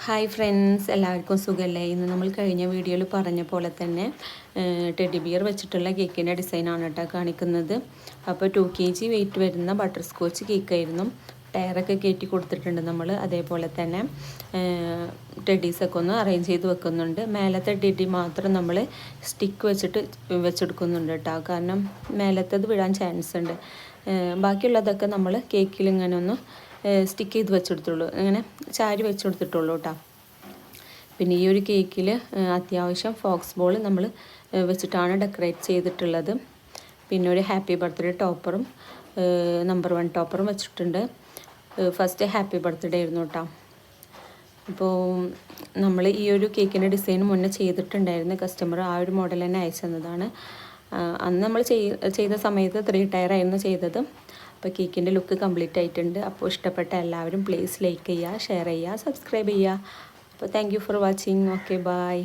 Hi friends, എല്ലാവർക്കും സുഖമല്ലേ? ഇന്ന് നമ്മൾ കഴിഞ്ഞ വീഡിയോയിൽ പറഞ്ഞ പോലെ തന്നെ ടെഡി ബിയർ വെച്ചിട്ടുള്ള കേക്കിൻ്റെ ഡിസൈനാണ് കേട്ടോ കാണിക്കുന്നത്. അപ്പോൾ 2 kg വെയിറ്റ് വരുന്ന ബട്ടർ സ്കോച്ച് കേക്കായിരുന്നു. ടയറൊക്കെ കയറ്റി കൊടുത്തിട്ടുണ്ട് നമ്മൾ. അതേപോലെ തന്നെ ടെഡീസൊക്കെ ഒന്ന് അറേഞ്ച് ചെയ്ത് വെക്കുന്നുണ്ട്. മേലത്തെ ടെഡി മാത്രം നമ്മൾ സ്റ്റിക്ക് വെച്ചെടുക്കുന്നുണ്ട് കേട്ടോ, കാരണം മേലത്തത് വിടാൻ ചാൻസ് ഉണ്ട്. ബാക്കിയുള്ളതൊക്കെ നമ്മൾ കേക്കിൽ ഇങ്ങനെ ഒന്ന് സ്റ്റിക്ക് ചെയ്ത് വെച്ചെടുത്തുള്ളൂ, ഇങ്ങനെ ചാരി വെച്ചെടുത്തിട്ടുള്ളൂ കേട്ടോ. പിന്നെ ഈ ഒരു കേക്കിൽ അത്യാവശ്യം ഫോക്സ് ബോൾ നമ്മൾ വെച്ചിട്ടാണ് ഡെക്കറേറ്റ് ചെയ്തിട്ടുള്ളത്. പിന്നെ ഒരു ഹാപ്പി ബർത്ത്ഡേ ടോപ്പറും നമ്പർ 1 ടോപ്പറും വെച്ചിട്ടുണ്ട്. ഫസ്റ്റ് ഹാപ്പി ബർത്ത്ഡേ ആയിരുന്നു കേട്ടോ. അപ്പോൾ നമ്മൾ ഈ ഒരു കേക്കിൻ്റെ ഡിസൈൻ മുന്നേ ചെയ്തിട്ടുണ്ടായിരുന്നു. കസ്റ്റമർ ആ ഒരു മോഡൽ തന്നെ അയച്ചു തന്നതാണ്. അന്ന് നമ്മൾ ചെയ്ത സമയത്ത് 3 ടയർ ആയിരുന്നു ചെയ്തത്. അപ്പോൾ കേക്കിൻ്റെ ലുക്ക് കംപ്ലീറ്റ് ആയിട്ടുണ്ട്. അപ്പോൾ ഇഷ്ടപ്പെട്ട എല്ലാവരും പ്ലീസ് ലൈക്ക് ചെയ്യുക, ഷെയർ ചെയ്യുക, സബ്സ്ക്രൈബ് ചെയ്യുക. അപ്പോൾ thank you for watching. Okay, by.